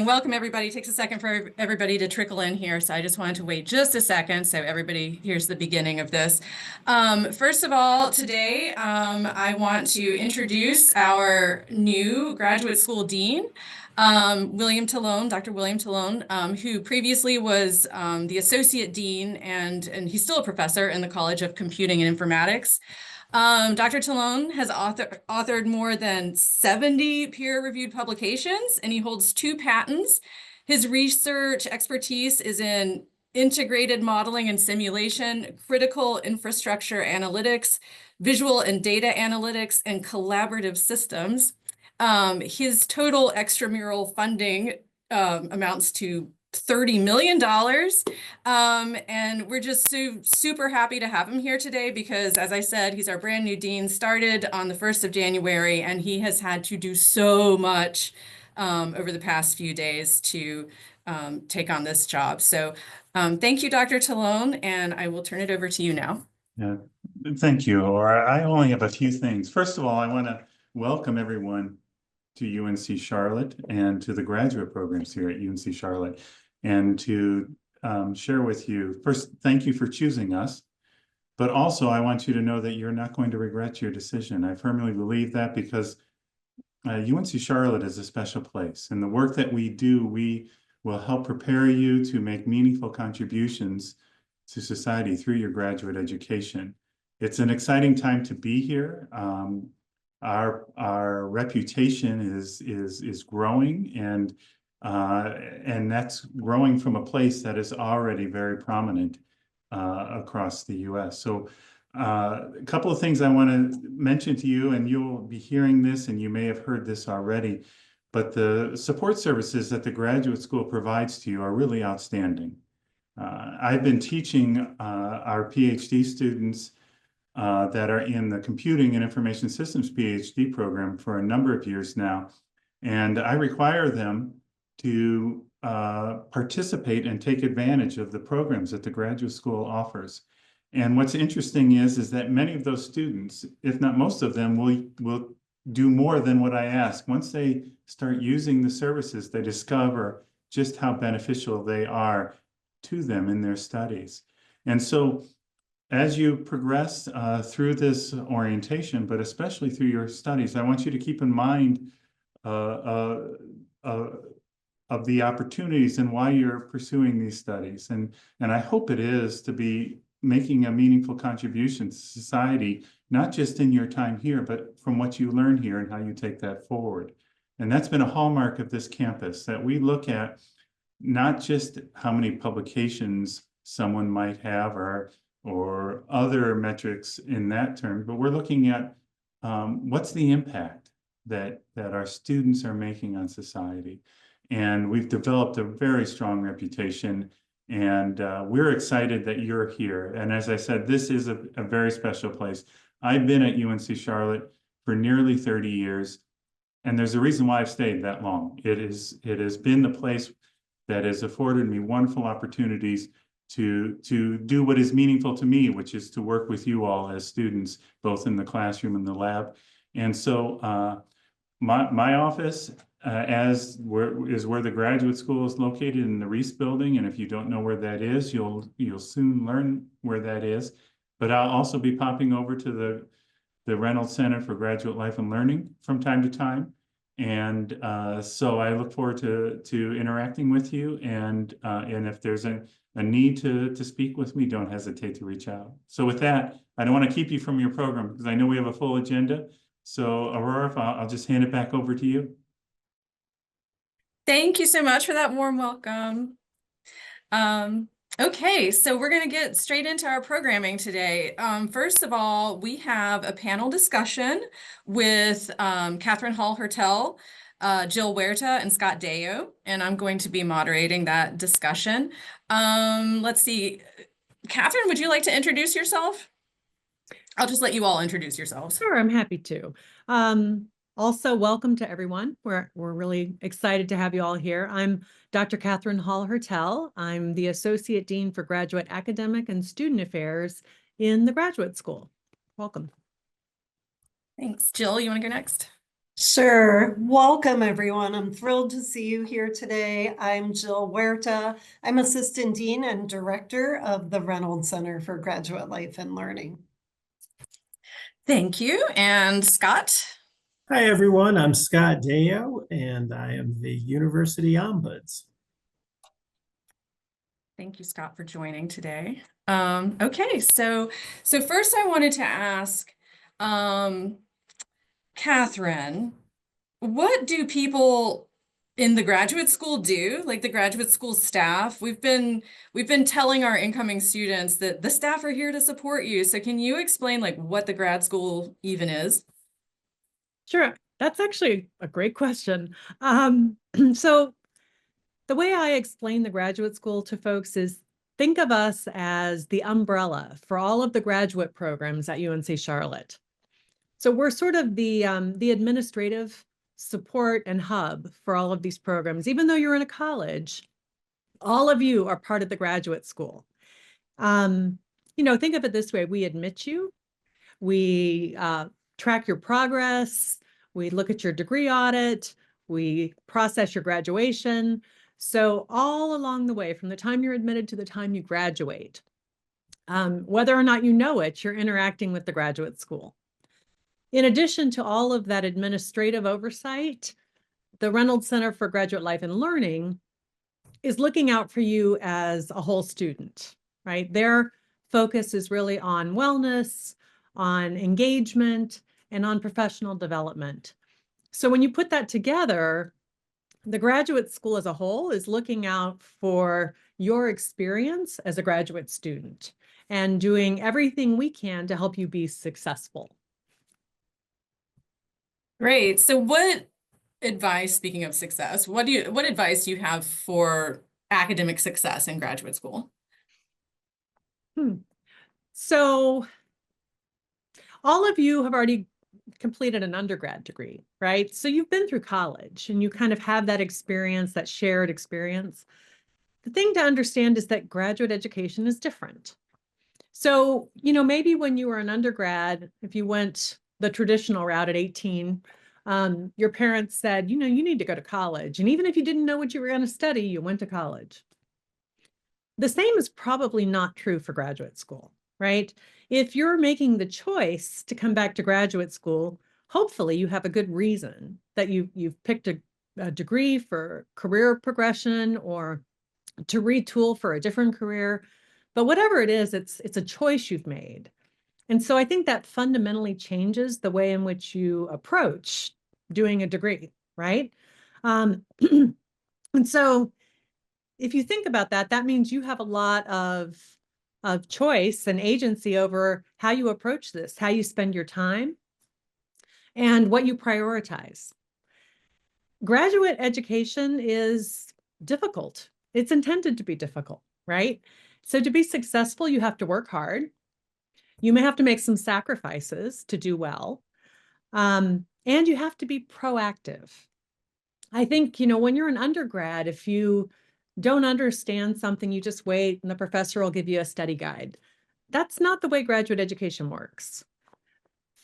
Welcome, everybody. It takes a second for everybody to trickle in here, so I just wanted to wait just a second so everybody hears the beginning of this. First of all, today I want to introduce our new graduate school dean, William Talone, Dr. William Talone, who previously was the associate dean and he's still a professor in the College of Computing and Informatics. Dr. Talone has authored more than 70 peer-reviewed publications, and he holds 2 patents. His research expertise is in integrated modeling and simulation, critical infrastructure analytics, visual and data analytics, and collaborative systems. His total extramural funding amounts to $30 million. And we're just super happy to have him here today because, as I said, he's our brand new dean, started on the 1st of January, and he has had to do so much over the past few days to take on this job. So thank you, Dr. Talone, and I will turn it over to you now. Yeah, thank you, Laura. I only have a few things. First of all, I want to welcome everyone to UNC Charlotte and to the graduate programs here at UNC Charlotte, and to share with you, first, thank you for choosing us, but also I want you to know that you're not going to regret your decision. I firmly believe that because UNC Charlotte is a special place, and the work that we do, we will help prepare you to make meaningful contributions to society through your graduate education. It's an exciting time to be here. Our reputation is growing, and that's growing from a place that is already very prominent across the U.S. So a couple of things I want to mention to you, and you'll be hearing this, and you may have heard this already, but the support services that the graduate school provides to you are really outstanding. I've been teaching our PhD students that are in the Computing and Information Systems PhD program for a number of years now, and I require them to participate and take advantage of the programs that the graduate school offers. And what's interesting is that many of those students, if not most of them, will do more than what I ask. Once they start using the services, they discover just how beneficial they are to them in their studies. And so as you progress through this orientation, but especially through your studies, I want you to keep in mind of the opportunities and why you're pursuing these studies. And I hope it is to be making a meaningful contribution to society, not just in your time here, but from what you learn here and how you take that forward. And that's been a hallmark of this campus, that we look at not just how many publications someone might have or other metrics in that term, but we're looking at what's the impact that our students are making on society. And we've developed a very strong reputation, and we're excited that you're here. And as I said, this is a very special place. I've been at UNC Charlotte for nearly 30 years, and there's a reason why I've stayed that long. It has been the place that has afforded me wonderful opportunities to do what is meaningful to me, which is to work with you all as students, both in the classroom and the lab. And so my office is where the graduate school is located, in the Reese building. And if you don't know where that is, you'll soon learn where that is. But I'll also be popping over to the Reynolds Center for Graduate Life and Learning from time to time. And so I look forward to interacting with you. And if there's a need to speak with me, don't hesitate to reach out. So with that, I don't want to keep you from your program because I know we have a full agenda. So Aurora, I'll just hand it back over to you. Thank you so much for that warm welcome. Okay, so we're going to get straight into our programming today. First of all, we have a panel discussion with Catherine Hall Hertel, Jill Huerta, and Scott Deo, and I'm going to be moderating that discussion. Let's see. Catherine, would you like to introduce yourself? I'll just let you all introduce yourselves. Sure, I'm happy to. Also, welcome to everyone. We're really excited to have you all here. I'm Dr. Catherine Hall Hertel. I'm the Associate Dean for Graduate Academic and Student Affairs in the Graduate School. Welcome. Thanks. Jill, you want to go next? Sure. Welcome, everyone. I'm thrilled to see you here today. I'm Jill Huerta. I'm Assistant Dean and Director of the Reynolds Center for Graduate Life and Learning. Thank you. And Scott? Hi, everyone. I'm Scott Deo, and I am the University Ombuds. Thank you, Scott, for joining today. Okay, so first I wanted to ask, Catherine, what do people in the graduate school do? Like the graduate school staff? We've been telling our incoming students that the staff are here to support you. So can you explain like what the grad school even is? Sure, that's actually a great question. So the way I explain the graduate school to folks is think of us as the umbrella for all of the graduate programs at UNC Charlotte. So we're sort of the administrative support and hub for all of these programs. Even though you're in a college, all of you are part of the graduate school. Think of it this way: we admit you, we track your progress, we look at your degree audit, we process your graduation. So all along the way, from the time you're admitted to the time you graduate, whether or not you know it, you're interacting with the graduate school. In addition to all of that administrative oversight, the Reynolds Center for Graduate Life and Learning is looking out for you as a whole student, right? Their focus is really on wellness, on engagement, and on professional development. So when you put that together, the graduate school as a whole is looking out for your experience as a graduate student and doing everything we can to help you be successful. Great. So what advice, speaking of success, what advice do you have for academic success in graduate school? So all of you have already completed an undergrad degree, right? So you've been through college and you kind of have that experience, that shared experience. The thing to understand is that graduate education is different. So, maybe when you were an undergrad, if you went the traditional route at 18, your parents said, you need to go to college. And even if you didn't know what you were going to study, you went to college. The same is probably not true for graduate school, right? If you're making the choice to come back to graduate school, hopefully you have a good reason that you've picked a degree for career progression or to retool for a different career. But whatever it is, it's a choice you've made. And so I think that fundamentally changes the way in which you approach doing a degree, right? And so if you think about that, that means you have a lot of choice and agency over how you approach this, how you spend your time, and what you prioritize. Graduate education is difficult. It's intended to be difficult, right? So to be successful, you have to work hard. You may have to make some sacrifices to do well. And you have to be proactive. I think, when you're an undergrad, if you don't understand something, you just wait and the professor will give you a study guide. That's not the way graduate education works.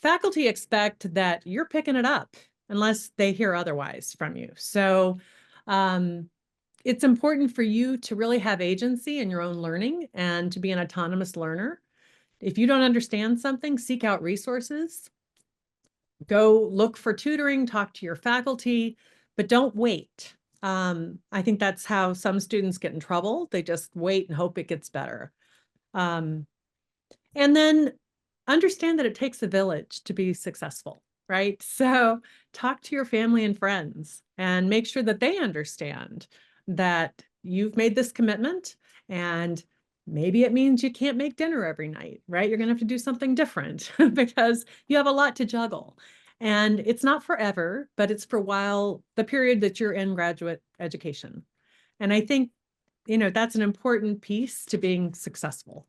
Faculty expect that you're picking it up unless they hear otherwise from you. So it's important for you to really have agency in your own learning and to be an autonomous learner. If you don't understand something, seek out resources. Go look for tutoring, talk to your faculty, but don't wait. I think that's how some students get in trouble. They just wait and hope it gets better. And then understand that it takes a village to be successful, right? So talk to your family and friends and make sure that they understand that you've made this commitment, and maybe it means you can't make dinner every night, right? You're going to have to do something different because you have a lot to juggle. And it's not forever, but it's for while the period that you're in graduate education. And I think, that's an important piece to being successful.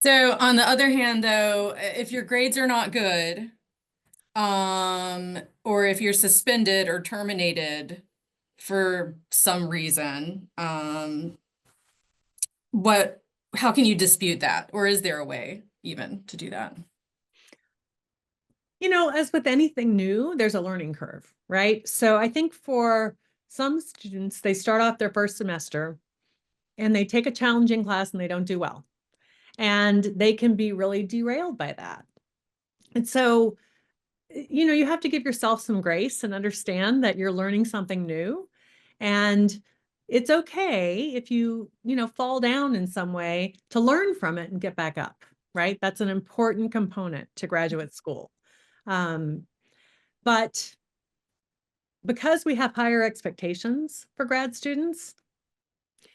So on the other hand, though, if your grades are not good, or if you're suspended or terminated for some reason, how can you dispute that? Or is there a way even to do that? you know, as with anything new, there's a learning curve, right? So I think for some students, they start off their first semester and they take a challenging class and they don't do well. And they can be really derailed by that. And so, you know, you have to give yourself some grace and understand that you're learning something new. And it's okay if you know, fall down in some way, to learn from it and get back up, right? That's an important component to graduate school. But because we have higher expectations for grad students,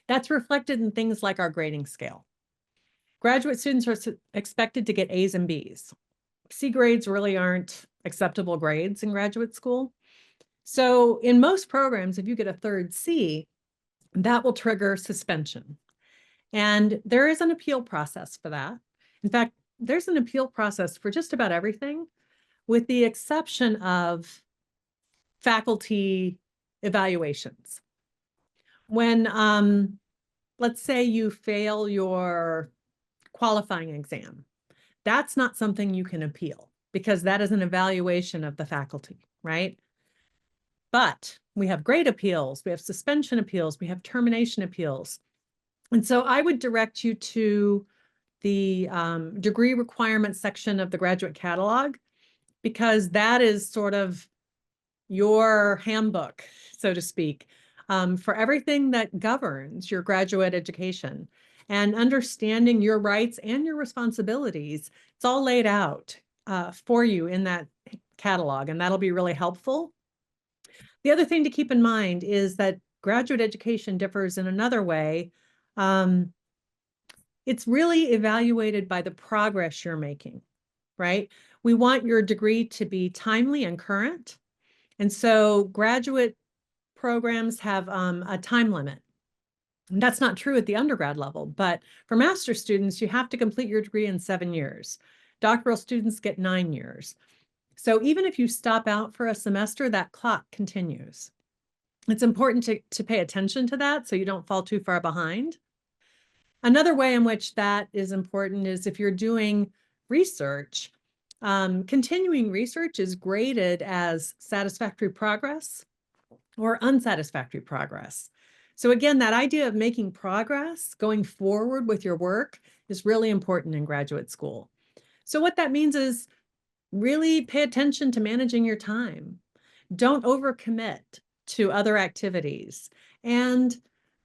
that's reflected in things like our grading scale. Graduate students are expected to get A's and B's. C grades really aren't acceptable grades in graduate school. So in most programs, if you get a third C, that will trigger suspension. And there is an appeal process for that. In fact, there's an appeal process for just about everything, with the exception of faculty evaluations. When, let's say you fail your qualifying exam, that's not something you can appeal because that is an evaluation of the faculty, right? But we have grade appeals, we have suspension appeals, we have termination appeals. And so I would direct you to the degree requirements section of the graduate catalog, because that is sort of your handbook, so to speak, for everything that governs your graduate education. And understanding your rights and your responsibilities, it's all laid out for you in that catalog, and that'll be really helpful. The other thing to keep in mind is that graduate education differs in another way. It's really evaluated by the progress you're making, right? We want your degree to be timely and current. And so graduate programs have a time limit. And that's not true at the undergrad level, but for master's students, you have to complete your degree in 7 years. Doctoral students get 9 years. So even if you stop out for a semester, that clock continues. It's important to pay attention to that so you don't fall too far behind. Another way in which that is important is if you're doing research, continuing research is graded as satisfactory progress or unsatisfactory progress. So again, that idea of making progress, going forward with your work, is really important in graduate school. So what that means is really pay attention to managing your time. Don't overcommit to other activities, and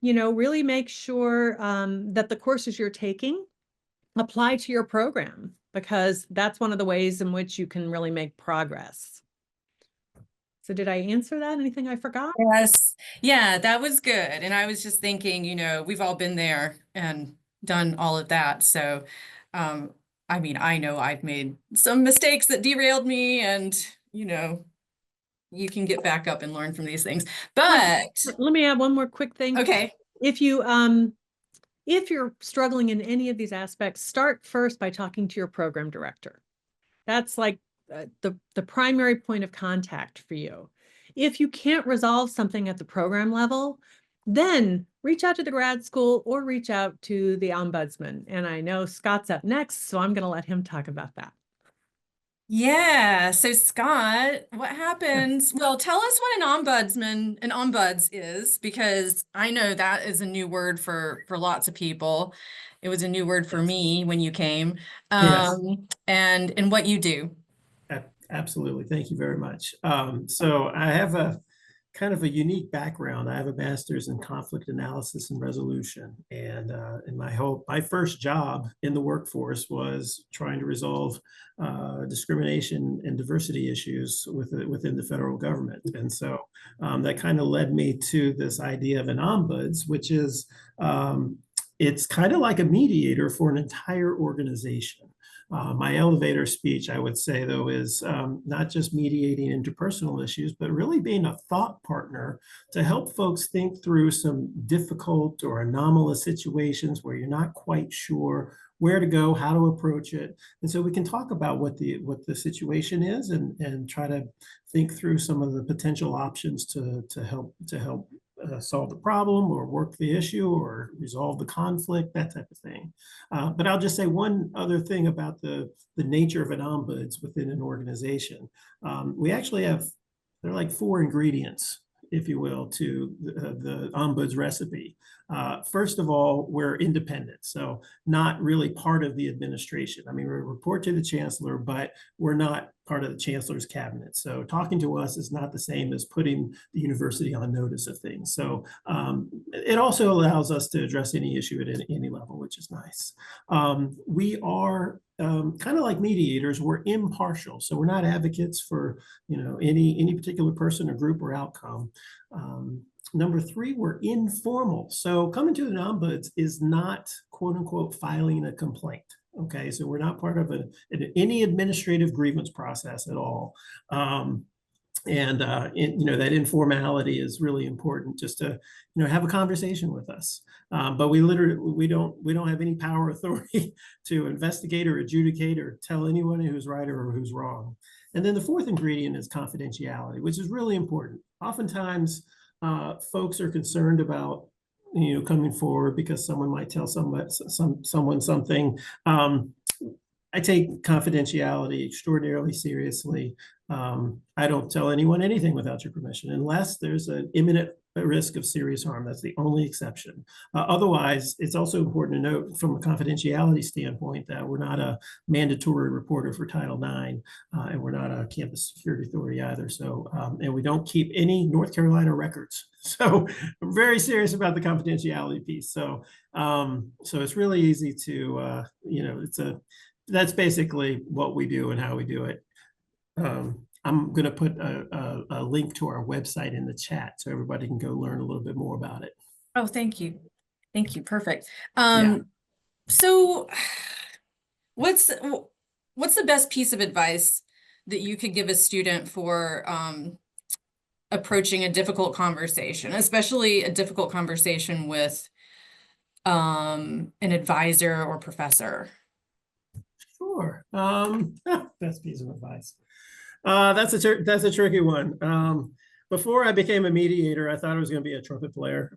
you know, really make sure that the courses you're taking apply to your program, because that's one of the ways in which you can really make progress. So did I answer that? Anything I forgot? Yes. Yeah, that was good. And I was just thinking, you know, we've all been there and done all of that. So, I mean, I know I've made some mistakes that derailed me, and, you know, you can get back up and learn from these things. But Let me add one more quick thing. okay. If you're struggling in any of these aspects, start first by talking to your program director. That's like the primary point of contact for you. If you can't resolve something at the program level, then reach out to the grad school or reach out to the ombudsman. And I know Scott's up next, so I'm going to let him talk about that. Yeah. So Scott, what happens? Well, tell us what an ombuds is, because I know that is a new word for lots of people. It was a new word for me when you came. Yes. And what you do. Absolutely. Thank you very much. So I have a kind of a unique background. I have a master's in conflict analysis and resolution. And my first job in the workforce was trying to resolve discrimination and diversity issues within the federal government. And so that kind of led me to this idea of an ombuds, which is it's kind of like a mediator for an entire organization. My elevator speech, I would say, though, is not just mediating interpersonal issues, but really being a thought partner to help folks think through some difficult or anomalous situations where you're not quite sure where to go, how to approach it. And so we can talk about what the situation is and try to think through some of the potential options to help solve the problem or work the issue or resolve the conflict, that type of thing. But I'll just say one other thing about the nature of an ombuds within an organization. We actually have, there are like 4 ingredients, if you will, to the ombuds recipe. First of all, we're independent, so not really part of the administration. I mean, we report to the chancellor, but we're not part of the chancellor's cabinet. So talking to us is not the same as putting the university on notice of things. So it also allows us to address any issue at any level, which is nice. We are kind of like mediators. We're impartial, so we're not advocates for any particular person or group or outcome. Number 3, we're informal. So coming to an ombuds is not, quote unquote, filing a complaint. Okay, so we're not part of any administrative grievance process at all. That informality is really important, just to have a conversation with us. But we don't have any power authority to investigate or adjudicate or tell anyone who's right or who's wrong. And then the 4th ingredient is confidentiality, which is really important. Oftentimes, folks are concerned about coming forward because someone might tell someone something. I take confidentiality extraordinarily seriously. I don't tell anyone anything without your permission, unless there's an imminent risk of serious harm. That's the only exception. Otherwise, it's also important to note from a confidentiality standpoint that we're not a mandatory reporter for Title IX, and we're not a campus security authority either. So, and we don't keep any North Carolina records. So I'm very serious about the confidentiality piece. So, so it's really easy to, that's basically what we do and how we do it. I'm going to put a link to our website in the chat so everybody can go learn a little bit more about it. Oh, thank you. Thank you. Perfect. Yeah. So what's the best piece of advice that you could give a student for approaching a difficult conversation, especially a difficult conversation with an advisor or professor? Sure. Best piece of advice. That's a tricky one. Before I became a mediator, I thought I was going to be a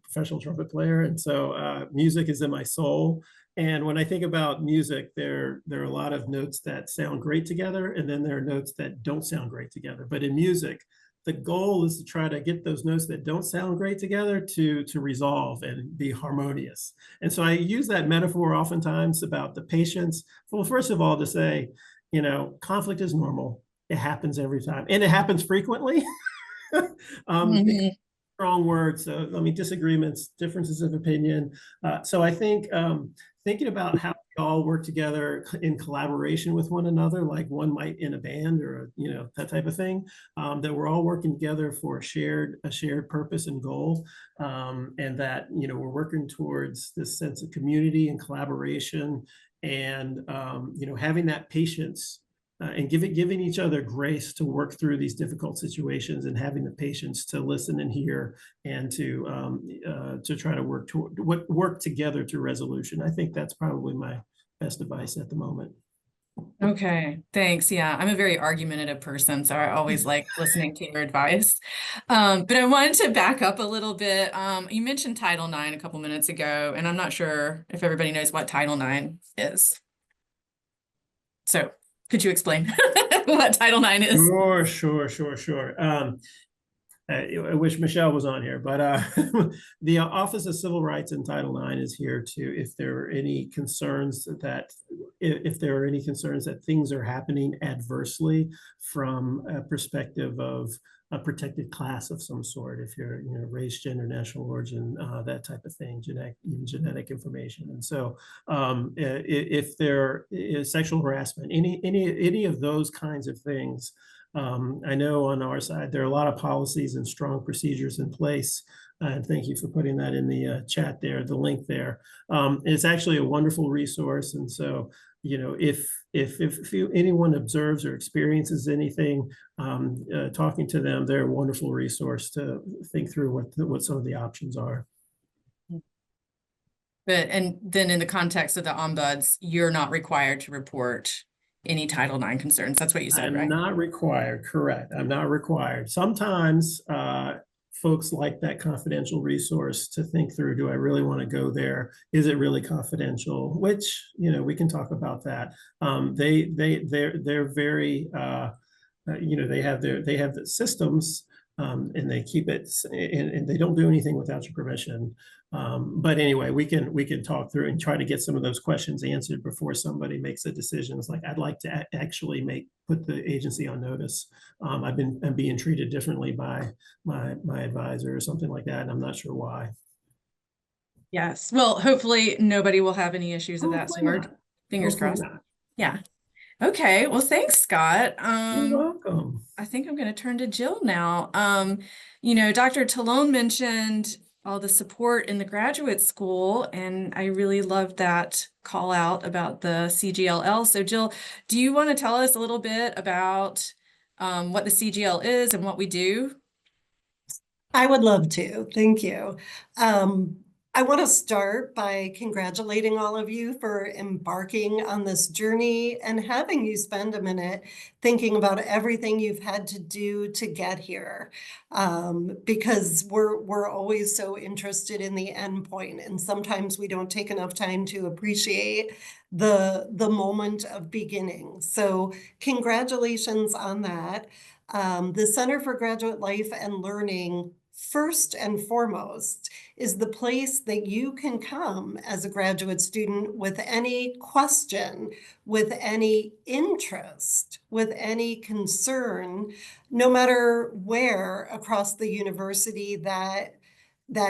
professional trumpet player. And so music is in my soul. And when I think about music, there are a lot of notes that sound great together, and then there are notes that don't sound great together. But in music, the goal is to try to get those notes that don't sound great together to resolve and be harmonious. And so I use that metaphor oftentimes about the patience. Well, first of all, to say, conflict is normal. It happens every time, and it happens frequently. Strong words. So, disagreements, differences of opinion. So I think thinking about how we all work together in collaboration with one another, like one might in a band or that type of thing, that we're all working together for a shared purpose and goal, and that we're working towards this sense of community and collaboration, and having that patience. And giving each other grace to work through these difficult situations, and having the patience to listen and hear, and to try to work together to resolution. I think that's probably my best advice at the moment. Okay, thanks. Yeah, I'm a very argumentative person, so I always like listening to your advice. But I wanted to back up a little bit. You mentioned Title IX a couple minutes ago, and I'm not sure if everybody knows what Title IX is. So could you explain what Title IX is? Sure. I wish Michelle was on here, but the Office of Civil Rights in Title IX is here to, if there are any concerns that things are happening adversely from a perspective of a protected class of some sort, if you're race, gender, national origin, that type of thing, genetic information. And so if there is sexual harassment, any of those kinds of things, I know on our side there are a lot of policies and strong procedures in place, and thank you for putting that in the chat there, the link there. It's actually a wonderful resource. And so if anyone observes or experiences anything, talking to them, they're a wonderful resource to think through what some of the options are. And then in the context of the ombuds, you're not required to report any Title IX concerns. That's what you said, right? I'm not required, correct. I'm not required. Sometimes folks like that confidential resource to think through, do I really want to go there? Is it really confidential? Which, we can talk about that. They're very, they have the systems, and they keep it, and they don't do anything without your permission. But anyway, we can talk through and try to get some of those questions answered before somebody makes a decision. It's like, I'd like to actually put the agency on notice. I'm being treated differently by my advisor or something like that, and I'm not sure why. Yes. Well, hopefully nobody will have any issues of that Hopefully sort. not. Fingers Hopefully crossed. not. Yeah. Okay. Well, thanks, Scott. You're welcome. I think I'm going to turn to Jill now. Dr. Talone mentioned all the support in the graduate school, and I really loved that call out about the CGLL. So Jill, do you want to tell us a little bit about what the CGL is and what we do? I would love to. Thank you. I want to start by congratulating all of you for embarking on this journey and having you spend a minute thinking about everything you've had to do to get here, because we're always so interested in the end point, and sometimes we don't take enough time to appreciate the moment of beginning. So congratulations on that. The Center for Graduate Life and Learning, first and foremost, is the place that you can come as a graduate student with any question, with any interest, with any concern, no matter where across the university that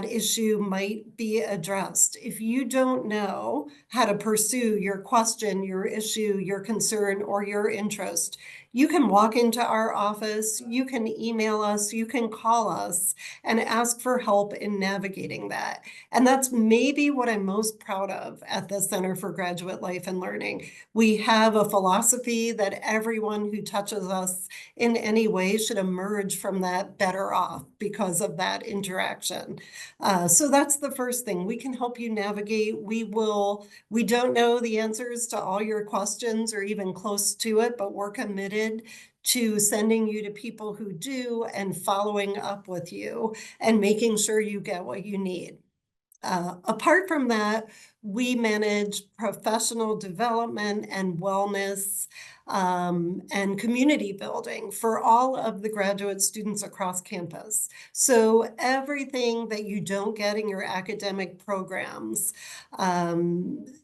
issue might be addressed. If you don't know how to pursue your question, your issue, your concern, or your interest, you can walk into our office, you can email us, you can call us and ask for help in navigating that. And that's maybe what I'm most proud of at the Center for Graduate Life and Learning. We have a philosophy that everyone who touches us in any way should emerge from that better off because of that interaction. So that's the first thing. We can help you navigate. We don't know the answers to all your questions or even close to it, but we're committed to sending you to people who do and following up with you and making sure you get what you need. Apart from that, we manage professional development and wellness and community building for all of the graduate students across campus. So everything that you don't get in your academic programs,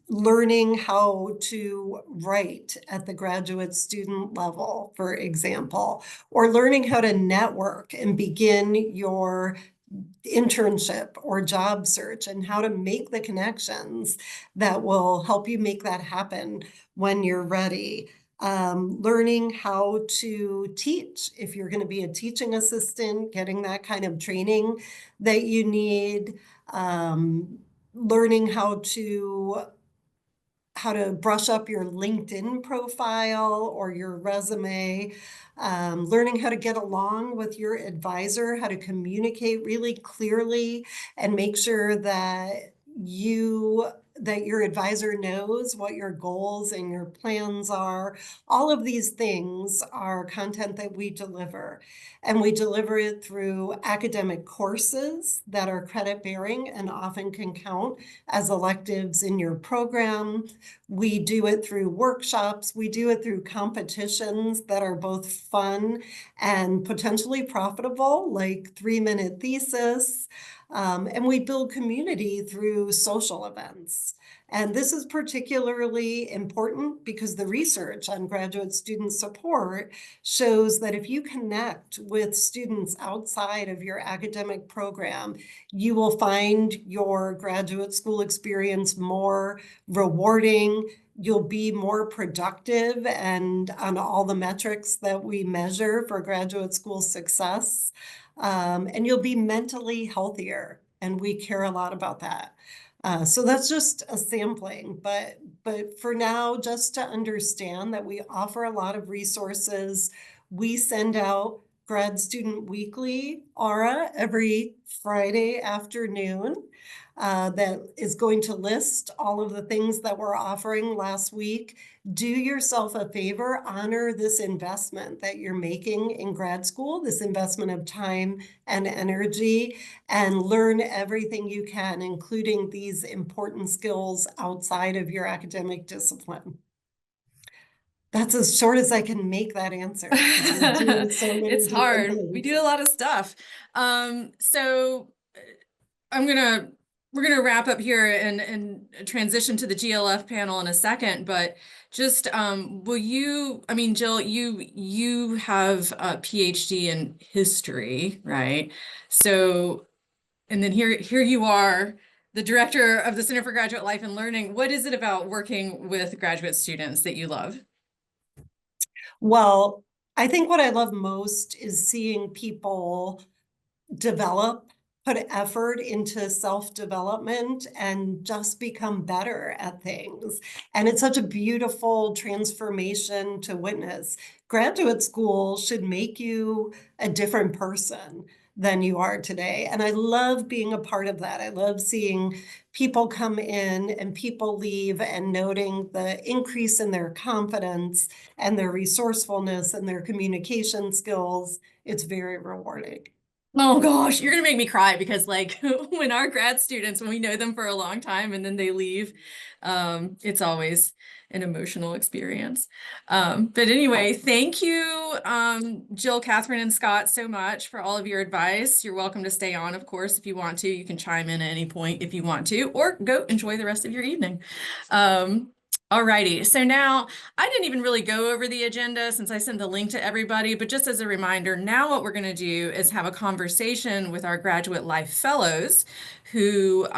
learning how to write at the graduate student level, for example, or learning how to network and begin your internship or job search and how to make the connections that will help you make that happen when you're ready. Learning how to teach. If you're going to be a teaching assistant, getting that kind of training that you need. Learning how to brush up your LinkedIn profile or your resume, learning how to get along with your advisor, how to communicate really clearly and make sure that your advisor knows what your goals and your plans are. All of these things are content that we deliver, and we deliver it through academic courses that are credit bearing and often can count as electives in your program. We do it through workshops. We do it through competitions that are both fun and potentially profitable, like 3-minute thesis. And we build community through social events. And this is particularly important because the research on graduate student support shows that if you connect with students outside of your academic program, you will find your graduate school experience more rewarding. You'll be more productive and on all the metrics that we measure for graduate school success. And you'll be mentally healthier, and we care a lot about that. So that's just a sampling, but for now, just to understand that we offer a lot of resources. We send out Grad Student Weekly, Aura, every Friday afternoon. That is going to list all of the things that we're offering last week. Do yourself a favor, honor this investment that you're making in grad school, this investment of time and energy, and learn everything you can, including these important skills outside of your academic discipline. That's as short as I can make that answer. 'Cause we do so many It's different hard. We things. do a lot of stuff. So we're gonna wrap up here and transition to the GLF panel in a second, but just will you, I mean, Jill, you have a PhD in history, right? So, and then here you are, the director of the Center for Graduate Life and Learning. What is it about working with graduate students that you love? Well, I think what I love most is seeing people develop, put effort into self-development and just become better at things. And it's such a beautiful transformation to witness. Graduate school should make you a different person than you are today. And I love being a part of that. I love seeing people come in and people leave and noting the increase in their confidence and their resourcefulness and their communication skills. It's very rewarding. Oh gosh, you're gonna make me cry because like when our grad students, when we know them for a long time and then they leave, it's always an emotional experience. But anyway, thank you, Jill, Catherine, and Scott so much for all of your advice. You're welcome to stay on, of course, if you want to. You can chime in at any point if you want to, or go enjoy the rest of your evening. Alrighty, so now I didn't even really go over the agenda since I sent the link to everybody, but just as a reminder, now what we're going to do is have a conversation with our Graduate Life Fellows who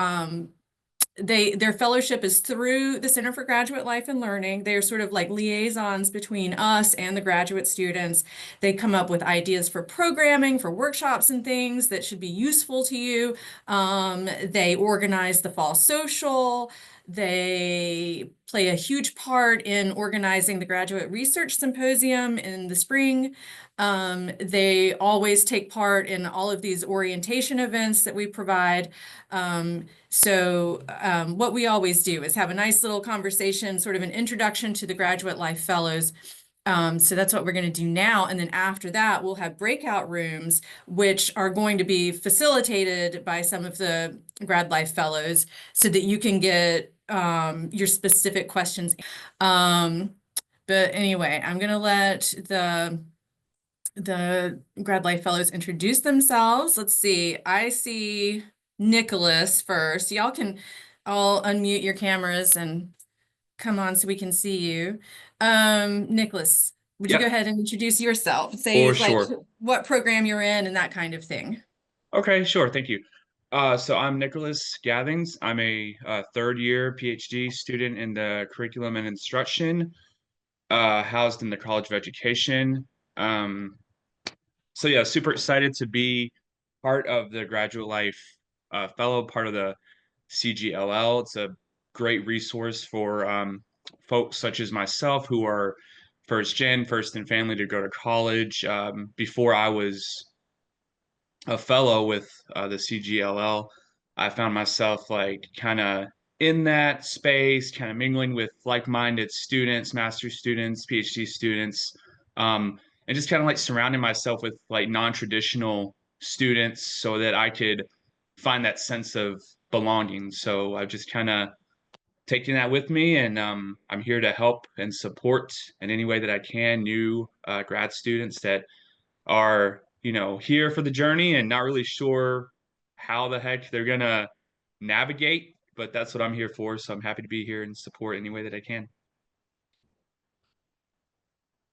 their fellowship is through the Center for Graduate Life and Learning. They're sort of like liaisons between us and the graduate students. They come up with ideas for programming, for workshops and things that should be useful to you. They organize the fall social. They play a huge part in organizing the Graduate Research Symposium in the spring. They always take part in all of these orientation events that we provide. What we always do is have a nice little conversation, sort of an introduction to the Graduate Life Fellows. So that's what we're going to do now. And then after that, we'll have breakout rooms, which are going to be facilitated by some of the Grad Life Fellows so that you can get your specific questions. But anyway, I'm going to let the Grad Life Fellows introduce themselves. Let's see. I see Nicholas first. Y'all can all unmute your cameras and come on so we can see you. Nicholas, would you Yeah. go ahead and introduce yourself? Say For like sure. what program you're in and that kind of thing. Okay, sure. Thank you. So I'm Nicholas Gathings. I'm a third-year PhD student in the curriculum and instruction, housed in the College of Education. So yeah, super excited to be part of the Graduate Life Fellow, part of the CGLL. It's a great resource for folks such as myself who are first in family to go to college. Before I was a fellow with the CGLL, I found myself like kind of in that space, kind of mingling with like-minded students, master's students, PhD students, and just kind of like surrounding myself with like non-traditional students so that I could find that sense of belonging. So I've just kind of taken that with me, and I'm here to help and support in any way that I can new grad students that are, here for the journey and not really sure how the heck they're gonna navigate, but that's what I'm here for. So I'm happy to be here and support any way that I can.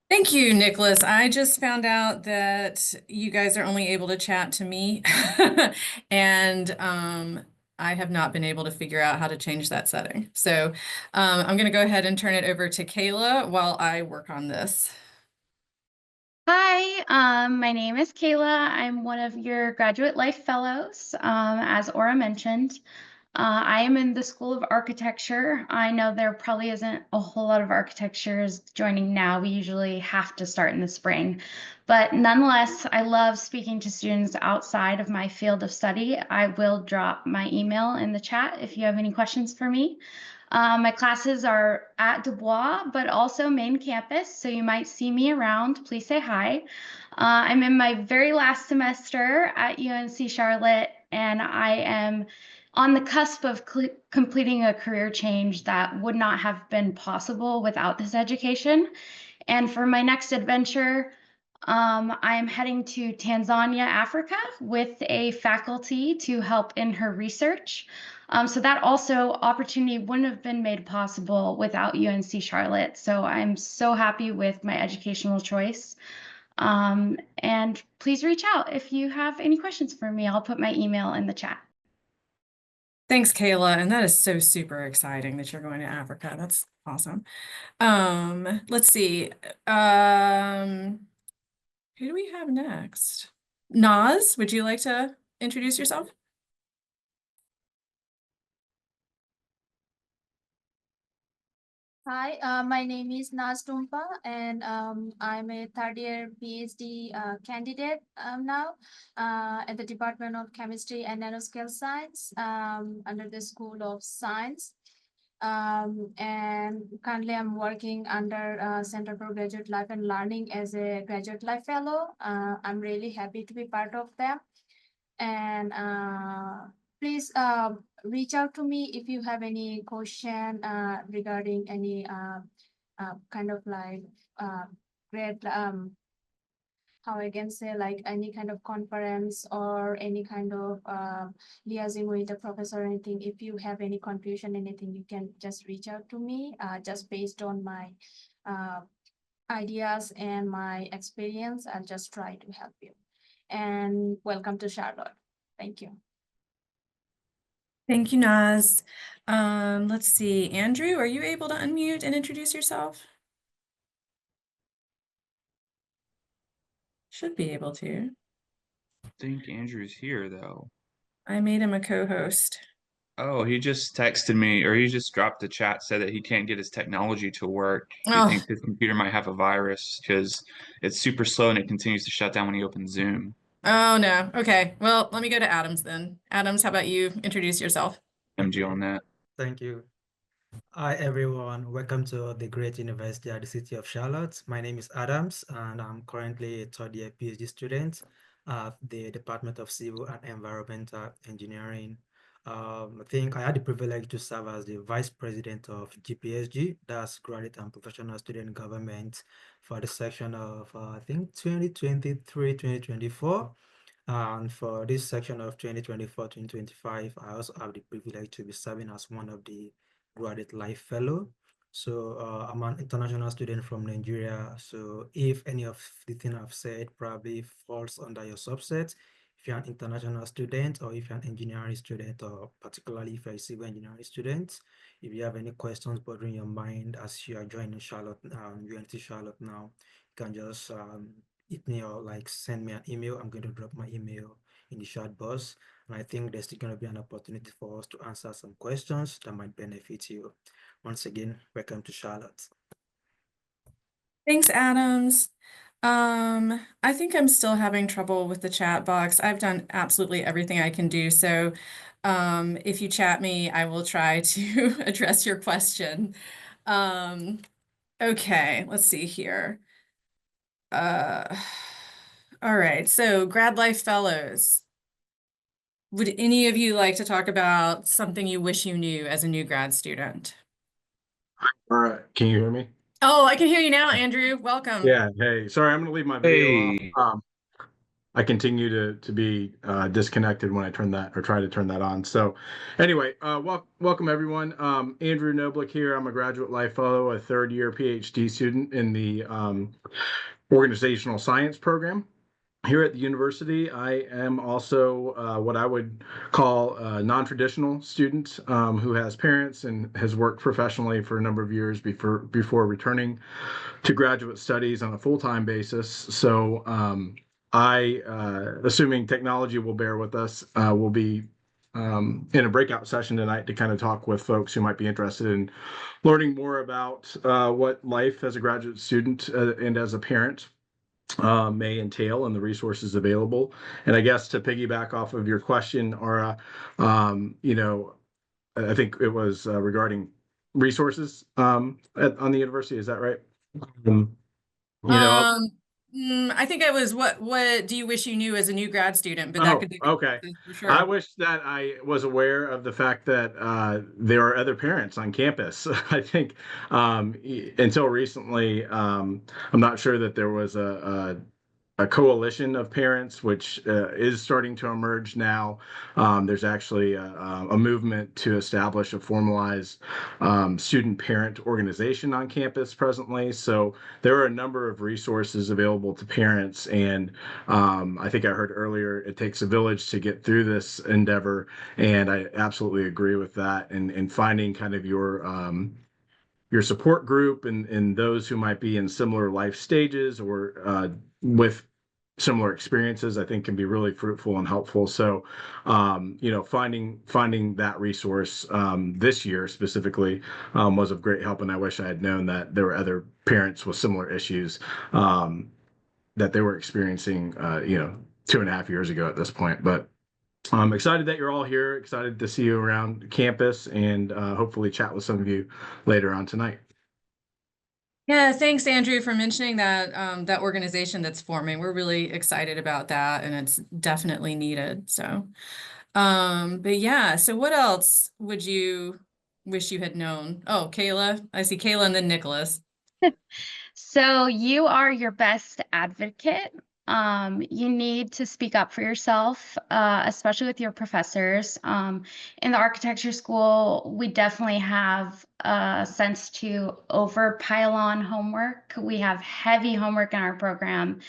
Thank you, Nicholas. I just found out that you guys are only able to chat to me and I have not been able to figure out how to change that setting. So I'm going to go ahead and turn it over to Kayla while I work on this. Hi, my name is Kayla. I'm one of your Graduate Life Fellows, as Aura mentioned. I am in the School of Architecture. I know there probably isn't a whole lot of architectures joining now. We usually have to start in the spring. But nonetheless, I love speaking to students outside of my field of study. I will drop my email in the chat if you have any questions for me. My classes are at Dubois, but also main campus, so you might see me around. Please say hi. I'm in my very last semester at UNC Charlotte, and I am on the cusp of completing a career change that would not have been possible without this education. And for my next adventure, I am heading to Tanzania, Africa, with a faculty to help in her research. So that also opportunity wouldn't have been made possible without UNC Charlotte. So I'm so happy with my educational choice. And please reach out if you have any questions for me. I'll put my email in the chat. Thanks, Kayla. And that is so super exciting that you're going to Africa. That's awesome. Let's see. Who do we have next? Naz, would you like to introduce yourself? Hi, my name is Naz Tumpa, and I'm a third-year PhD candidate now at the Department of Chemistry and Nanoscale Science under the School of Science. And currently I'm working under Center for Graduate Life and Learning as a Graduate Life Fellow. I'm really happy to be part of them. And please reach out to me if you have any question regarding any kind of like great how I can say, like any kind of conference or any kind of liaising with the professor or anything. If you have any confusion, anything, you can just reach out to me just based on my ideas and my experience. I'll just try to help you. And welcome to Charlotte. Thank you. Thank you, Naz. Let's see. Andrew, are you able to unmute and introduce yourself? Should be able to. I think Andrew's here though. I made him a co-host. Oh, he just texted me, or he just dropped the chat, said that he can't get his technology to work. He Oh. thinks his computer might have a virus because it's super slow and it continues to shut down when you open Zoom. Oh, no. Okay. Well, let me go to Adams then. Adams, how about you introduce yourself? MG on that. Thank you. Hi, everyone. Welcome to the great university at the City of Charlotte. My name is Adams, and I'm currently a third-year PhD student at the Department of Civil and Environmental Engineering. I think I had the privilege to serve as the Vice President of GPSG, that's Graduate and Professional Student Government, for the section of, I think, 2023-2024. And for this section of 2024-2025, I also have the privilege to be serving as one of the Graduate Life Fellow. So I'm an international student from Nigeria. So if any of the things I've said probably falls under your subset, if you're an international student or if you're an engineering student, or particularly if you're a civil engineering student, if you have any questions bothering your mind as you are joining Charlotte, UNC Charlotte now, you can just hit me or like send me an email. I'm going to drop my email in the chat box. And I think there's still going to be an opportunity for us to answer some questions that might benefit you. Once again, welcome to Charlotte. Thanks, Adams. I think I'm still having trouble with the chat box. I've done absolutely everything I can do. So if you chat me, I will try to address your question. Okay, let's see here. All right, so Grad Life Fellows. Would any of you like to talk about something you wish you knew as a new grad student? All right, can you hear me? Oh, I can hear you now, Andrew. Welcome. Yeah, hey, sorry, I'm gonna leave my video Hey. off. I continue to be disconnected when I turn that or try to turn that on. So anyway, welcome everyone. Andrew Noblick here. I'm a Graduate Life Fellow, a third-year PhD student in the Organizational Science program. Here at the university, I am also what I would call a non-traditional student who has parents and has worked professionally for a number of years before returning to graduate studies on a full-time basis. So I, assuming technology will bear with us, will be in a breakout session tonight to kind of talk with folks who might be interested in learning more about what life as a graduate student and as a parent may entail and the resources available. And I guess to piggyback off of your question, Aura, you know, I think it was regarding resources on the university. Is that right? You know, I think it was what do you wish you knew as a new grad student, but that oh, could be okay. for sure. I wish that I was aware of the fact that there are other parents on campus. I think until recently, I'm not sure that there was a coalition of parents, which is starting to emerge now. There's actually a movement to establish a formalized student-parent organization on campus presently. So there are a number of resources available to parents. And I think I heard earlier, it takes a village to get through this endeavor. And I absolutely agree with that. And finding kind of your support group and those who might be in similar life stages or with similar experiences, I think can be really fruitful and helpful. So, you know, finding that resource this year specifically was of great help. And I wish I had known that there were other parents with similar issues that they were experiencing, you know, 2.5 years ago at this point. But I'm excited that you're all here, excited to see you around campus and hopefully chat with some of you later on tonight. Yeah, thanks, Andrew, for mentioning that that organization that's forming. We're really excited about that, and it's definitely needed. So, but yeah, so what else would you wish you had known? Oh, Kayla, I see Kayla and then Nicholas. So you are your best advocate. You need to speak up for yourself, especially with your professors. In the architecture school, we definitely have a sense to overpile on homework. We have heavy homework in our program.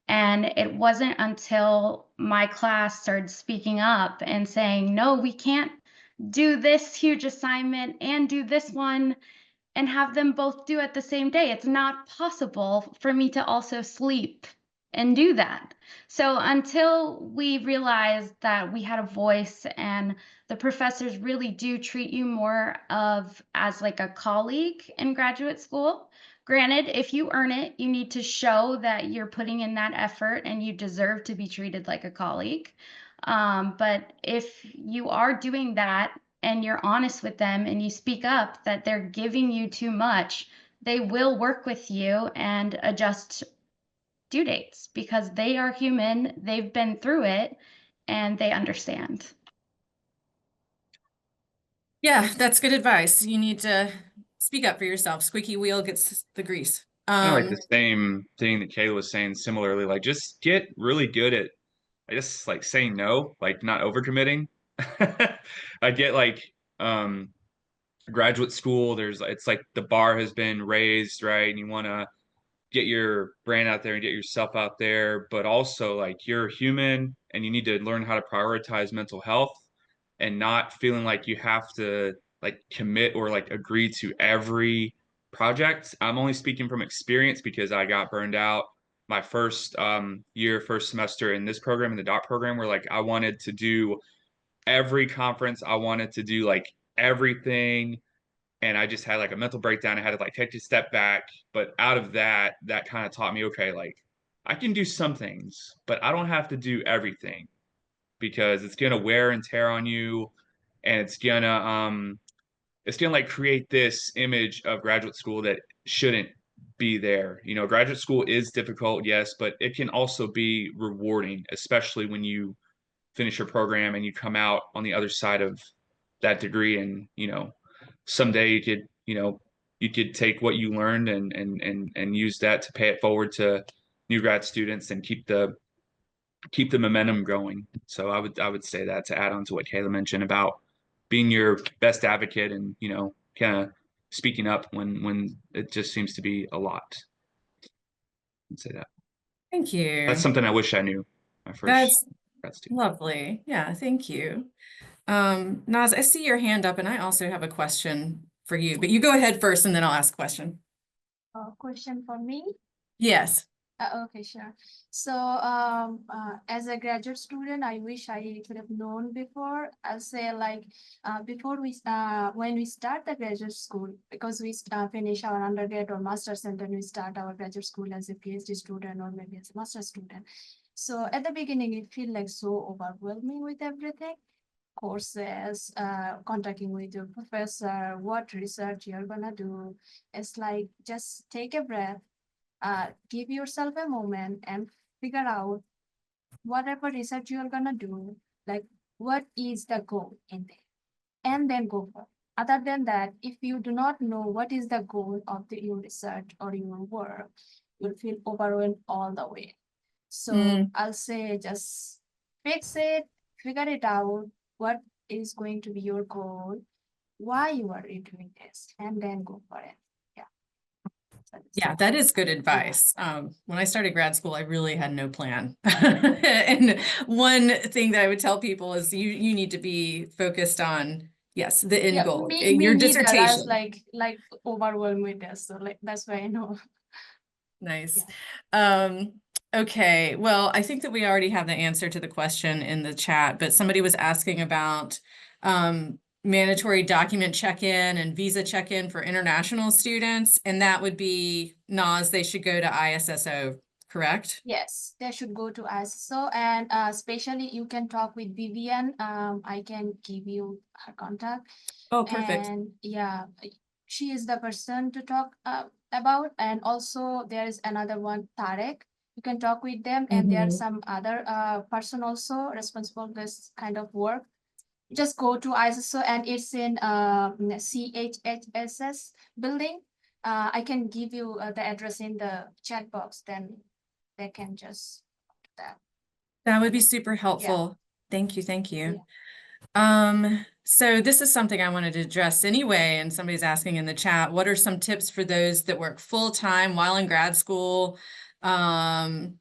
And it wasn't until my class started speaking up and saying, no, we can't do this huge assignment and do this one and have them both due at the same day. It's not possible for me to also sleep and do that. So until we realized that we had a voice and the professors really do treat you more of as like a colleague in graduate school. Granted, if you earn it, you need to show that you're putting in that effort and you deserve to be treated like a colleague. But if you are doing that and you're honest with them and you speak up that they're giving you too much, they will work with you and adjust due dates because they are human, they've been through it, and they understand. Yeah, that's good advice. You need to speak up for yourself. Squeaky wheel gets the grease. Kind of like the same thing that Kayla was saying similarly, like just get really good at, I guess, like saying no, like not overcommitting. I get like graduate school, it's like the bar has been raised, right? And you want to get your brand out there and get yourself out there, but also like you're human and you need to learn how to prioritize mental health and not feeling like you have to like commit or like agree to every project. I'm only speaking from experience because I got burned out my first first semester in this program, in the DOT program, where like I wanted to do every conference, I wanted to do like everything, and I just had like a mental breakdown. I had to like take a step back. But out of that kind of taught me, okay, like I can do some things, but I don't have to do everything because it's gonna wear and tear on you, and it's gonna like create this image of graduate school that shouldn't be there. You know, graduate school is difficult, yes, but it can also be rewarding, especially when you finish your program and you come out on the other side of that degree, and you know, someday you could take what you learned and use that to pay it forward to new grad students and keep the momentum going. So I would say that to add on to what Kayla mentioned about being your best advocate and, you know, kind of speaking up when it just seems to be a lot. I'd say that. Thank you. That's something I wish I knew my first That's grad student. lovely. Yeah, thank you. Naz, I see your hand up and I also have a question for you, but you go ahead first and then I'll ask a question. A question for me? Yes. Okay, sure. So, as a graduate student, I wish I could have known before. I'll say like, before when we start the graduate school, because we finish our undergrad or master's and then we start our graduate school as a PhD student or maybe as a master's student. So at the beginning, it feels like so overwhelming with everything. Courses, contacting with your professor, what research you're gonna do. It's like, just take a breath, give yourself a moment and figure out whatever research you're gonna do, like what is the goal in there, and then go for it. Other than that, if you do not know what is the goal of your research or your work, you'll feel overwhelmed all the way. So I'll say just fix it, figure it out, what is going to be your goal, why you are doing this, and then go for it. Yeah, that is good advice. When I started grad school, I really had no plan. And one thing that I would tell people is you need to be focused on, yes, the end goal, me your neither. I was dissertation. like overwhelmed with this, so like that's why I know. Nice. Okay, well, I think that we already have the answer to the question in the chat, but somebody was asking about mandatory document check-in and visa check-in for international students, and that would be NAS, they should go to ISSO, correct? Yes, they should go to ISSO, and especially you can talk with Vivian. I can give you her contact. Oh, perfect. And yeah, she is the person to talk about. And also there is another one, Tarek. You can talk with them, and there's some other person also responsible for this kind of work. Just go to ISSO, and it's in CHHSS building. I can give you the address in the chat box, then they can just do that. That would be super helpful. Thank you, thank you. Yeah. So this is something I wanted to address anyway, and somebody's asking in the chat, what are some tips for those that work full-time while in grad school? And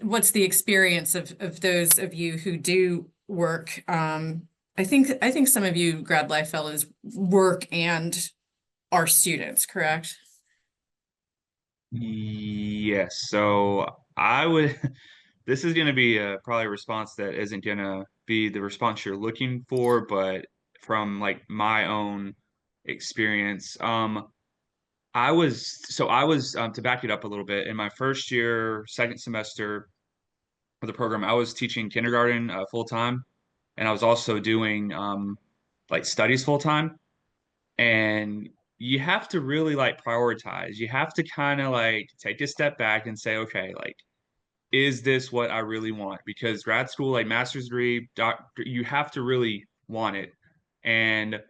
what's the experience of those of you who do work? I think some of you grad life fellows work and are students, correct? Yes. So I would, this is going to be probably a response that isn't going to be the response you're looking for, but from like my own experience, I was to back it up a little bit, in my first year, second semester of the program, I was teaching kindergarten full time, and I was also doing like studies full time. And you have to really like prioritize. You have to kind of like take a step back and say, okay, like, is this what I really want? Because grad school, like master's degree, you have to really want it. And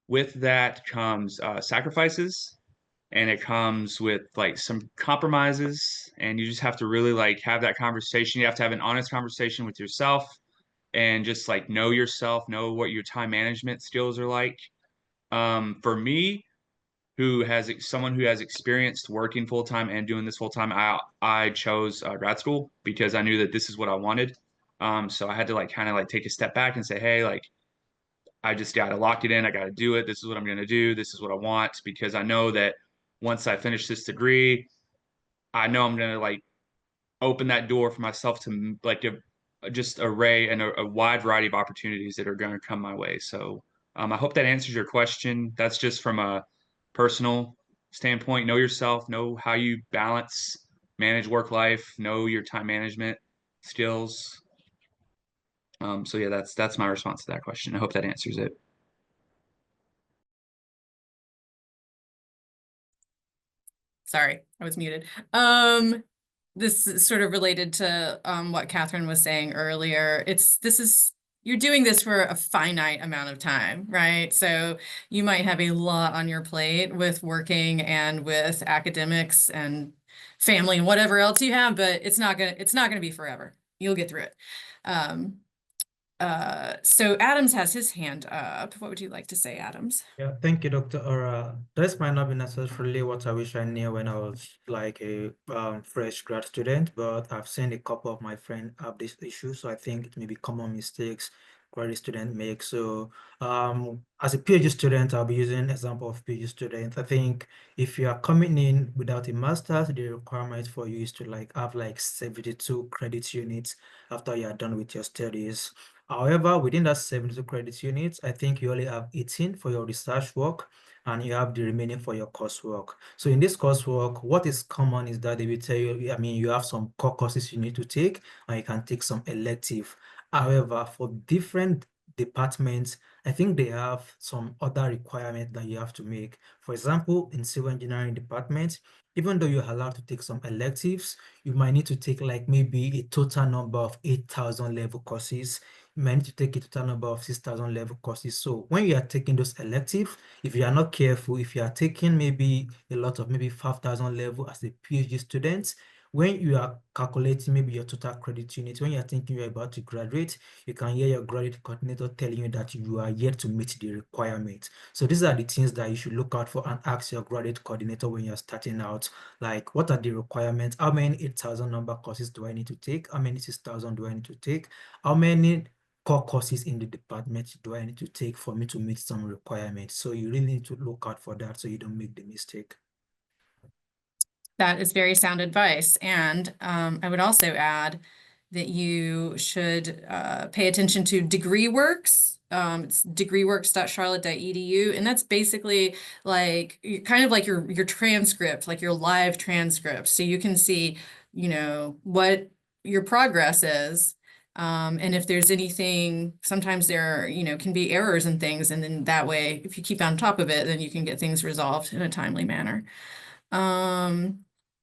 with that comes sacrifices, and it comes with like some compromises, and you just have to really like have that conversation. You have to have an honest conversation with yourself, and just like know yourself, know what your time management skills are like. For me, someone who has experienced working full time and doing this full time, I chose grad school because I knew that this is what I wanted. So I had to like kind of like take a step back and say, hey, like, I just got to lock it in. I got to do it. This is what I'm going to do. This is what I want, because I know that once I finish this degree, I know I'm going to like open that door for myself to like just array and a wide variety of opportunities that are going to come my way. So I hope that answers your question. That's just from a personal standpoint. Know yourself, know how you manage work life, know your time management skills. So yeah, that's my response to that question. I hope that answers it. Sorry, I was muted. This is sort of related to what Catherine was saying earlier. You're doing this for a finite amount of time, right? So you might have a lot on your plate with working and with academics and family and whatever else you have, but it's not gonna be forever. You'll get through it. So Adams has his hand up. What would you like to say, Adams? Yeah, thank you, Dr. Ora. This might not be necessarily what I wish I knew when I was like a fresh grad student, but I've seen a couple of my friends have this issue, so I think it may be common mistakes graduate student make. So as a PhD student, I'll be using an example of PhD student. I think if you are coming in without a master's, the requirement for you is to like have like 72 credit units after you are done with your studies. However, within that 72 credit units, I think you only have 18 for your research work and you have the remaining for your coursework. So in this coursework, what is common is that they will tell you, I mean, you have some core courses you need to take and you can take some elective. However, for different departments, I think they have some other requirements that you have to make. For example, in civil engineering department, even though you're allowed to take some electives, you might need to take like maybe a total number of 8,000 level courses. You might need to take a total number of 6,000 level courses. So when you are taking those electives, if you are not careful, if you are taking maybe a lot of maybe 5,000 level as a PhD student, when you are calculating maybe your total credit unit, when you're thinking you're about to graduate, you can hear your graduate coordinator telling you that you are yet to meet the requirement. So these are the things that you should look out for and ask your graduate coordinator when you're starting out. Like, what are the requirements? How many 8,000 number courses do I need to take? How many 6,000 do I need to take? How many core courses in the department do I need to take for me to meet some requirements? So you really need to look out for that so you don't make the mistake. That is very sound advice. And I would also add that you should pay attention to DegreeWorks. It's degreeworks.charlotte.edu. And that's basically like kind of like your transcript, like your live transcript. So you can see, you know, what your progress is. And if there's anything, sometimes there, you know, can be errors and things. And then that way, if you keep on top of it, then you can get things resolved in a timely manner.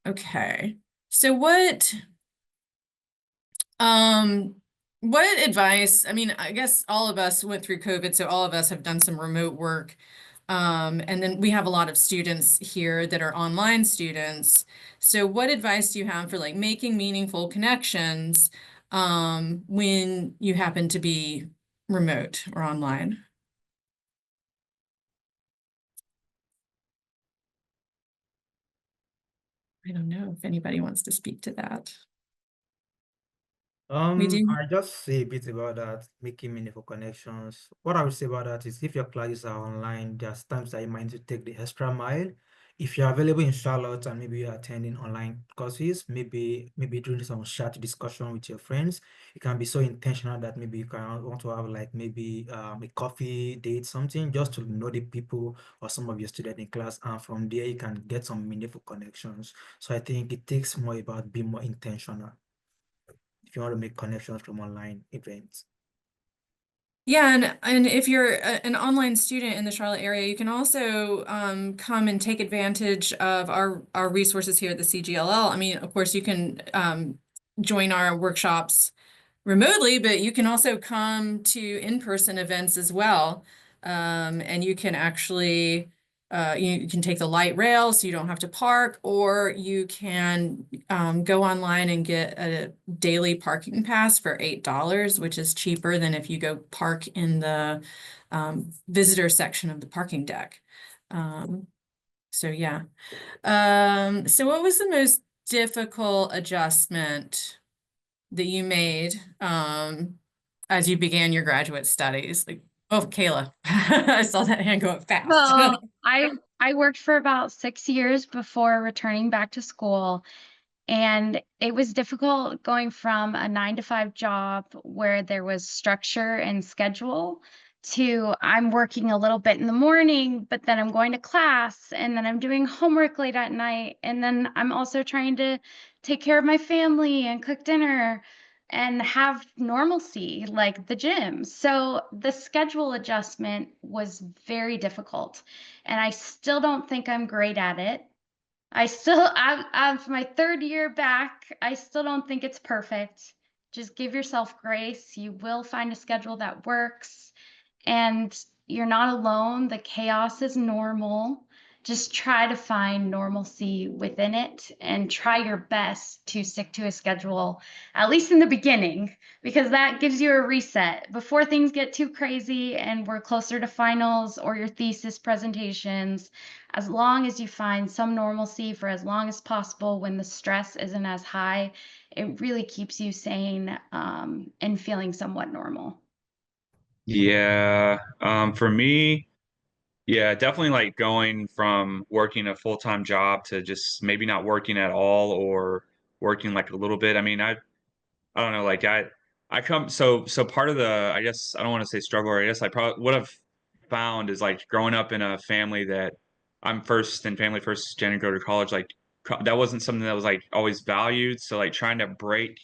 Okay. So what advice, I mean, I guess all of us went through COVID, so all of us have done some remote work. And then we have a lot of students here that are online students. So what advice do you have for like making meaningful connections when you happen to be remote or online? I don't know if anybody wants to speak to that. We do. I just say a bit about that, making meaningful connections. What I would say about that is if your classes are online, there's times that you might need to take the extra mile. If you're available in Charlotte and maybe you're attending online courses, maybe doing some chat discussion with your friends, you can be so intentional that maybe you can want to have like maybe a coffee date, something just to know the people or some of your students in class, and from there you can get some meaningful connections. So I think it takes more about being more intentional if you want to make connections from online events. Yeah, and if you're an online student in the Charlotte area, you can also come and take advantage of our resources here at the CGLL. I mean, of course, you can join our workshops remotely, but you can also come to in-person events as well. And you can actually you can take the light rail so you don't have to park, or you can go online and get a daily parking pass for $8, which is cheaper than if you go park in the visitor section of the parking deck. So yeah. So what was the most difficult adjustment that you made as you began your graduate studies? Like, oh, Kayla, I saw that hand go up fast. Well, I worked for about 6 years before returning back to school, and it was difficult going from a 9-to-5 job where there was structure and schedule to I'm working a little bit in the morning, but then I'm going to class, and then I'm doing homework late at night, and then I'm also trying to take care of my family and cook dinner and have normalcy like the gym. So the schedule adjustment was very difficult, and I still don't think I'm great at it. I'm my 3rd year back. I still don't think it's perfect. Just give yourself grace. You will find a schedule that works, and you're not alone. The chaos is normal. Just try to find normalcy within it and try your best to stick to a schedule, at least in the beginning, because that gives you a reset before things get too crazy and we're closer to finals or your thesis presentations. As long as you find some normalcy for as long as possible when the stress isn't as high, it really keeps you sane and feeling somewhat normal. Yeah, for me, yeah, definitely like going from working a full-time job to just maybe not working at all or working like a little bit. I mean, I don't know, like I come so part of the I guess I don't want to say struggle, or I guess I probably what I've found is like growing up in a family that I'm first and family first gen to go to college, like that wasn't something that was like always valued. So like trying to break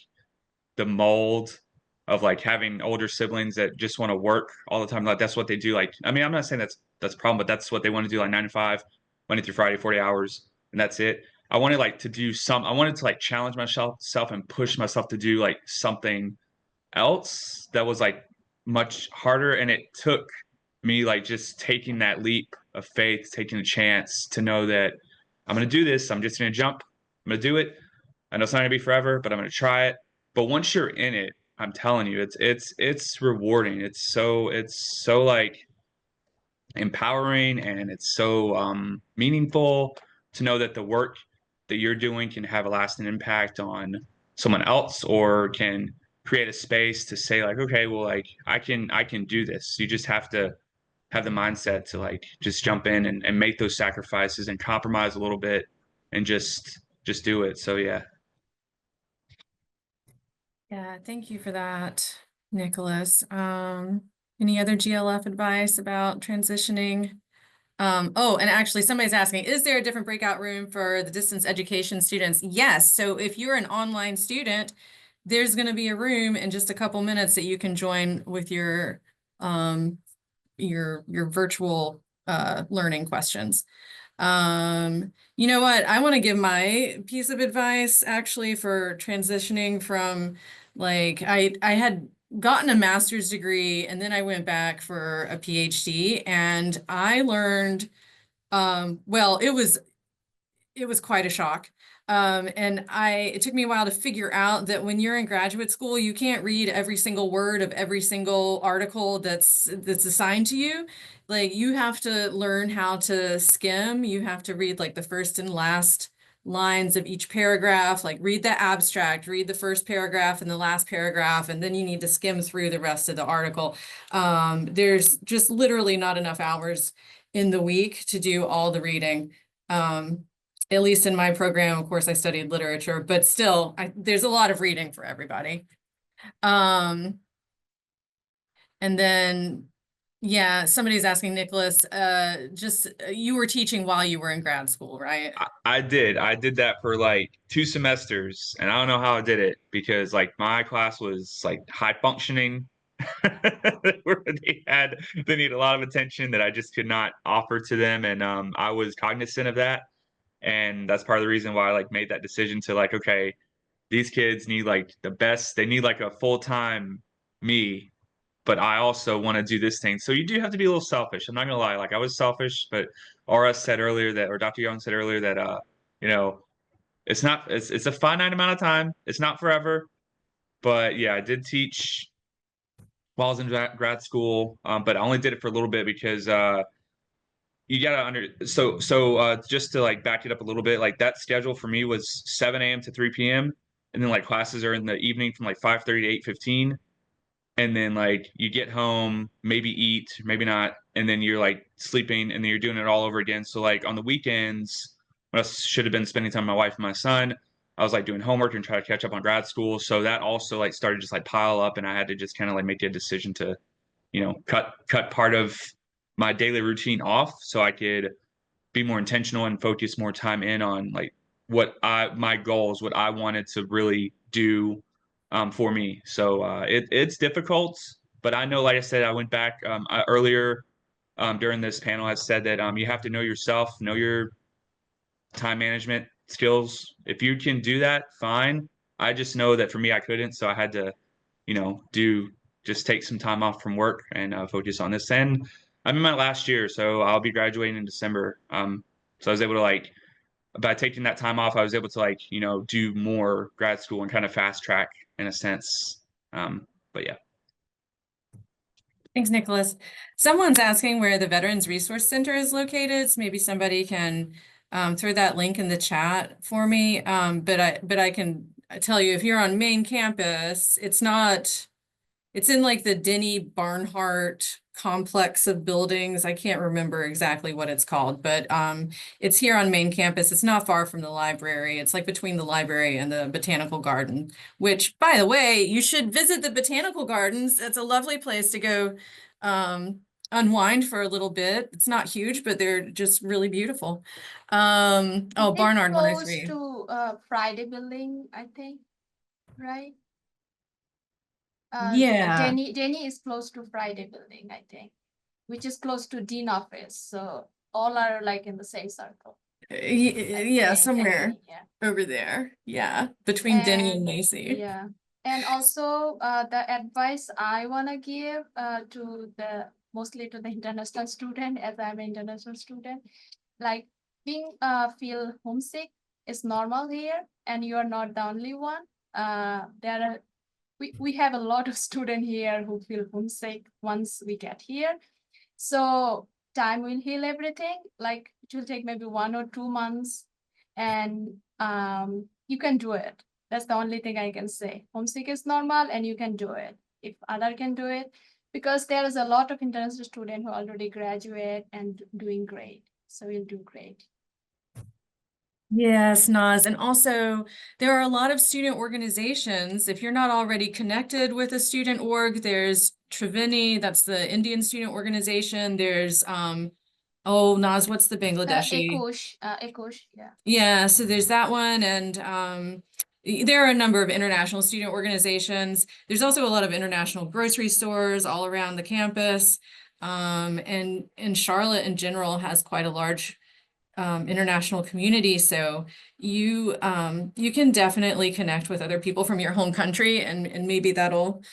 the mold of like having older siblings that just want to work all the time. Like that's what they do. Like, I mean, I'm not saying that's a problem, but that's what they want to do, like 9 to 5, Monday through Friday, 40 hours, and that's it. I wanted like to do I wanted to like challenge myself and push myself to do like something else that was like much harder. And it took me like just taking that leap of faith, taking a chance to know that I'm going to do this. I'm just going to jump. I'm going to do it. I know it's not going to be forever, but I'm going to try it. But once you're in it, I'm telling you, it's rewarding. It's so like empowering, and it's so meaningful to know that the work that you're doing can have a lasting impact on someone else, or can create a space to say like, okay, well, like I can do this. You just have to have the mindset to like just jump in and make those sacrifices and compromise a little bit and just do it. So yeah. Yeah, thank you for that, Nicholas. Any other GLF advice about transitioning? Oh, and actually somebody's asking, is there a different breakout room for the distance education students? Yes. So if you're an online student, there's going to be a room in just a couple minutes that you can join with your virtual learning questions. You know what? I want to give my piece of advice actually for transitioning from like I had gotten a master's degree and then I went back for a PhD, and I learned well, it was quite a shock. And it took me a while to figure out that when you're in graduate school, you can't read every single word of every single article that's assigned to you. Like you have to learn how to skim. You have to read like the first and last lines of each paragraph, like read the abstract, read the first paragraph and the last paragraph, and then you need to skim through the rest of the article. There's just literally not enough hours in the week to do all the reading. At least in my program, of course, I studied literature, but still, there's a lot of reading for everybody. And then, yeah, somebody's asking, Nicholas, you were teaching while you were in grad school, right? I did that for like 2 semesters, and I don't know how I did it because like my class was like high functioning where they need a lot of attention that I just could not offer to them. And I was cognizant of that. And that's part of the reason why I like made that decision to like, okay, these kids need like the best, they need like a full-time me, but I also want to do this thing. So you do have to be a little selfish. I'm not gonna lie. Like I was selfish, but RS said earlier that, or Dr. Young said earlier that, you know, it's a finite amount of time. It's not forever. But yeah, I did teach while I was in grad school, but I only did it for a little bit because you gotta just to like back it up a little bit, like that schedule for me was 7 a.m. to 3 p.m. and then like classes are in the evening from like 5:30 to 8:15. And then like you get home, maybe eat, maybe not, and then you're like sleeping, and then you're doing it all over again. So like on the weekends, when I should have been spending time with my wife and my son, I was like doing homework and try to catch up on grad school. So that also like started just like pile up, and I had to just kind of like make a decision to, cut part of my daily routine off so I could be more intentional and focus more time in on like my goals, what I wanted to really do for me. So it's difficult, but I know, like I said, I went back earlier during this panel. I said that you have to know yourself, know your time management skills. If you can do that, fine. I just know that for me, I couldn't, so I had to, just take some time off from work and focus on this. And I'm in my last year, so I'll be graduating in December. So I was able to like, by taking that time off, I was able to like, do more grad school and kind of fast track in a sense. But yeah. Thanks, Nicholas. Someone's asking where the Veterans Resource Center is located. So maybe somebody can throw that link in the chat for me. But I can tell you, if you're on main campus, it's not it's in like the Denny Barnhart complex of buildings. I can't remember exactly what it's called, but it's here on main campus. It's not far from the library. It's like between the library and the botanical garden, which, by the way, you should visit the botanical gardens. It's a lovely place to go unwind for a little bit. It's not huge, but they're just really beautiful. Oh, It's Barnard close 103. to Friday Building, I think, right? Yeah. Denny is close to Friday Building, I think, which is close to Dean office. So all are like in the same circle. Yeah, think, somewhere anyway, yeah. over there. Yeah, between Denny and And Macy. yeah, and also the advice I want to give to mostly to the international student, as I'm an international student, like being feel homesick is normal here, and you are not the only one. We have a lot of students here who feel homesick once we get here. So time will heal everything. Like it will take maybe 1 or 2 months, and you can do it. That's the only thing I can say. Homesick is normal, and you can do it. If other can do it, because there is a lot of international students who already graduate and doing great. So you'll do great. Yes, Naz. And also, there are a lot of student organizations. If you're not already connected with a student org, there's Triveni, that's the Indian student organization. There's, oh, Naz, what's the Bangladeshi? Ekosh, yeah. Yeah, so there's that one, and there are a number of international student organizations. There's also a lot of international grocery stores all around the campus. And Charlotte in general has quite a large international community. So you can definitely connect with other people from your home country, and maybe that'll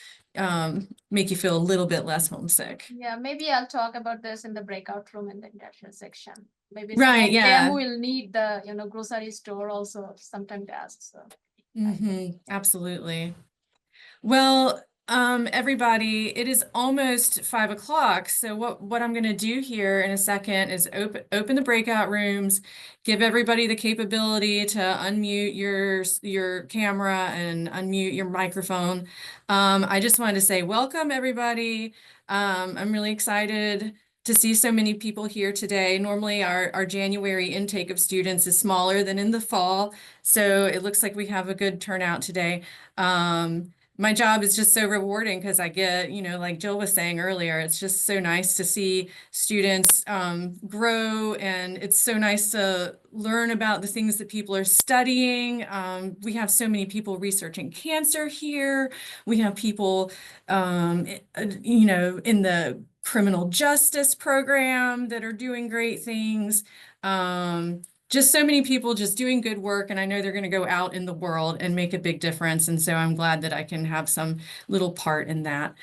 make you feel a little bit less homesick. Yeah, maybe I'll talk about this in the breakout room in the international section. Maybe Right, some of yeah. them will need the grocery store also sometime to ask. So Absolutely. Well, everybody, it is almost 5 o'clock. So what I'm going to do here in a second is open the breakout rooms, give everybody the capability to unmute your camera and unmute your microphone. I just wanted to say welcome, everybody. I'm really excited to see so many people here today. Normally our January intake of students is smaller than in the fall. So it looks like we have a good turnout today. My job is just so rewarding because I get, like Jill was saying earlier, it's just so nice to see students grow, and it's so nice to learn about the things that people are studying. We have so many people researching cancer here. We have people, in the criminal justice program that are doing great things. Just so many people just doing good work, and I know they're going to go out in the world and make a big difference. And so I'm glad that I can have some little part in that.